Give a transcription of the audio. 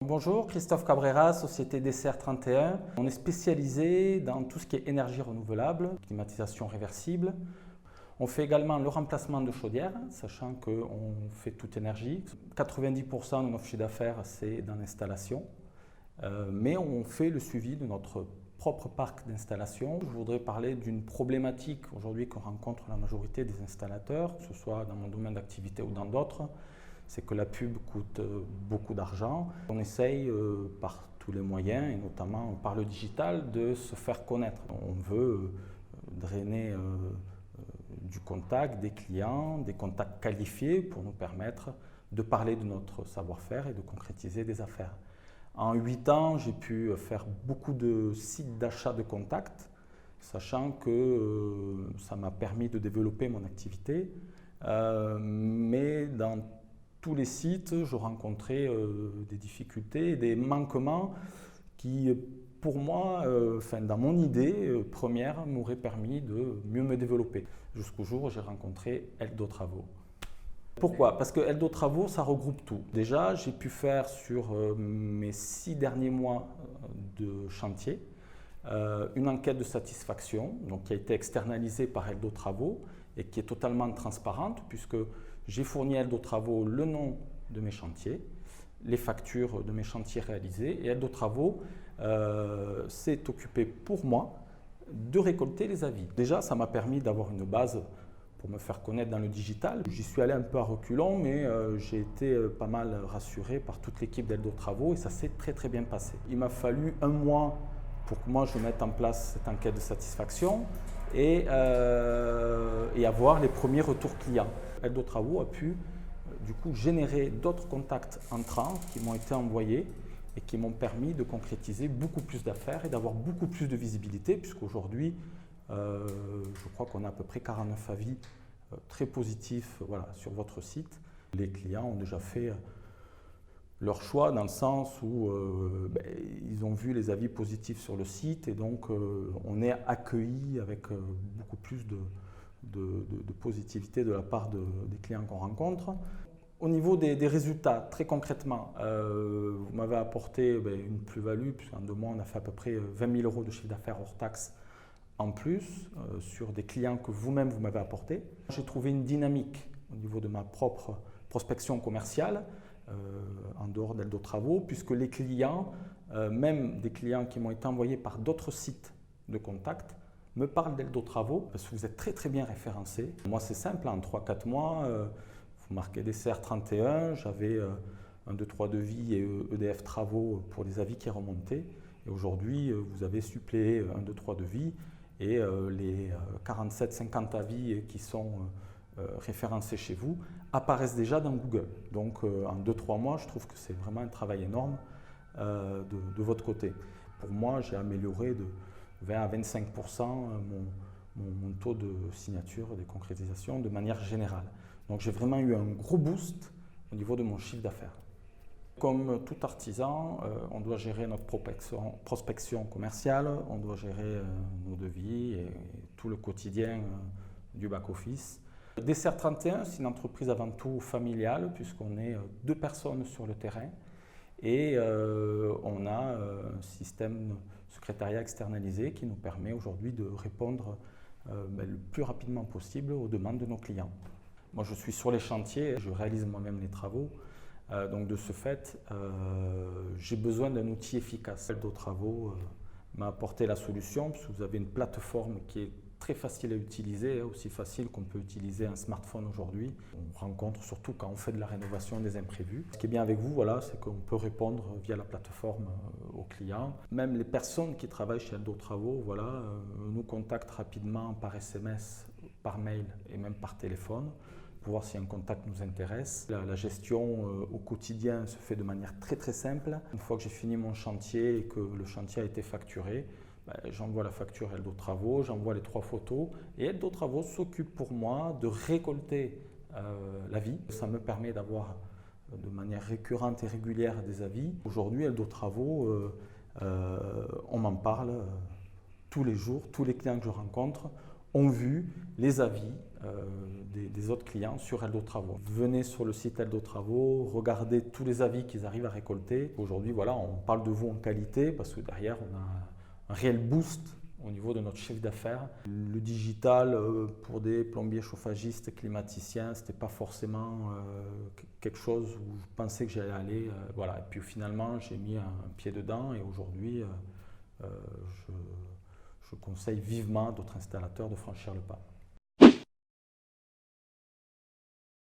Bonjour, Christophe Cabrera, Société DCR 31. On est spécialisé dans tout ce qui est énergie renouvelable, climatisation réversible. On fait également le remplacement de chaudières, sachant qu'on fait toute énergie. 90% de notre chiffre d'affaires, c'est dans l'installation. Mais on fait le suivi de notre propre parc d'installation. Je voudrais parler d'une problématique aujourd'hui que rencontre la majorité des installateurs, que ce soit dans mon domaine d'activité ou dans d'autres. C'est que la pub coûte beaucoup d'argent. On essaye par tous les moyens, et notamment par le digital, de se faire connaître. On veut drainer du contact des clients, des contacts qualifiés pour nous permettre de parler de notre savoir-faire et de concrétiser des affaires. En 8 ans, j'ai pu faire beaucoup de sites d'achat de contacts, sachant que ça m'a permis de développer mon activité. Mais dans tous les sites, je rencontrais des difficultés et des manquements qui, pour moi, dans mon idée première, m'auraient permis de mieux me développer. Jusqu'au jour où j'ai rencontré Eldo Travaux. Pourquoi? Parce que Eldo Travaux, ça regroupe tout. Déjà, j'ai pu faire sur mes 6 derniers mois de chantier une enquête de satisfaction donc, qui a été externalisée par Eldo Travaux et qui est totalement transparente puisque j'ai fourni à Eldo Travaux le nom de mes chantiers, les factures de mes chantiers réalisés et Eldo Travaux s'est occupé pour moi de récolter les avis. Déjà, ça m'a permis d'avoir une base pour me faire connaître dans le digital. J'y suis allé un peu à reculons, mais j'ai été pas mal rassuré par toute l'équipe d'Eldo Travaux et ça s'est très bien passé. Il m'a fallu 1 mois pour que moi je mette en place cette enquête de satisfaction et avoir les premiers retours clients. Eldo Travaux a pu du coup générer d'autres contacts entrants qui m'ont été envoyés et qui m'ont permis de concrétiser beaucoup plus d'affaires et d'avoir beaucoup plus de visibilité puisqu'aujourd'hui je crois qu'on a à peu près 49 avis très positifs sur votre site. Les clients ont déjà fait leur choix dans le sens où ils ont vu les avis positifs sur le site et donc on est accueilli avec beaucoup plus de positivité de la part des clients qu'on rencontre. Au niveau des résultats, très concrètement, vous m'avez apporté une plus-value puisqu'en 2 mois on a fait à peu près 20 000 € de chiffre d'affaires hors taxe en plus sur des clients que vous-même vous m'avez apportés. J'ai trouvé une dynamique au niveau de ma propre prospection commerciale en dehors d'Eldo Travaux puisque les clients, même des clients qui m'ont été envoyés par d'autres sites de contact, me parlent d'Eldo Travaux parce que vous êtes très bien référencé. Moi c'est simple, en 3-4 mois, vous marquez DCR 31, j'avais 1, 2, 3 devis et EDF Travaux pour les avis qui remontaient. Et aujourd'hui, vous avez suppléé 1, 2, 3 devis et les 47-50 avis qui sont référencés chez vous apparaissent déjà dans Google. Donc en 2-3 mois, je trouve que c'est vraiment un travail énorme de votre côté. Pour moi, j'ai amélioré de 20 à 25% mon taux de signature, de concrétisation de manière générale. Donc j'ai vraiment eu un gros boost au niveau de mon chiffre d'affaires. Comme tout artisan, on doit gérer notre prospection commerciale, on doit gérer nos devis et tout le quotidien du back-office. DCR 31, c'est une entreprise avant tout familiale puisqu'on est 2 personnes sur le terrain et on a un système de secrétariat externalisé qui nous permet aujourd'hui de répondre le plus rapidement possible aux demandes de nos clients. Moi, je suis sur les chantiers, je réalise moi-même les travaux. Donc de ce fait, j'ai besoin d'un outil efficace. Eldo Travaux m'a apporté la solution parce que vous avez une plateforme qui est très facile à utiliser, aussi facile qu'on peut utiliser un smartphone aujourd'hui. On rencontre surtout quand on fait de la rénovation des imprévus. Ce qui est bien avec vous, c'est qu'on peut répondre via la plateforme aux clients. Même les personnes qui travaillent chez Eldo Travaux nous contactent rapidement par SMS, par mail et même par téléphone, pour voir si un contact nous intéresse. La gestion au quotidien se fait de manière très simple. Une fois que j'ai fini mon chantier et que le chantier a été facturé, j'envoie la facture à Eldo Travaux, j'envoie les 3 photos et Eldo Travaux s'occupe pour moi de récolter l'avis. Ça me permet d'avoir de manière récurrente et régulière des avis. Aujourd'hui, Eldo Travaux, on m'en parle tous les jours, tous les clients que je rencontre ont vu les avis des autres clients sur Eldo Travaux. Venez sur le site Eldo Travaux, regardez tous les avis qu'ils arrivent à récolter. Aujourd'hui, voilà, on parle de vous en qualité parce que derrière, on a un réel boost au niveau de notre chiffre d'affaires. Le digital pour des plombiers, chauffagistes, climaticiens, ce n'était pas forcément quelque chose où je pensais que j'allais aller. Voilà. Et puis finalement, j'ai mis un pied dedans et aujourd'hui, je conseille vivement à d'autres installateurs de franchir le pas.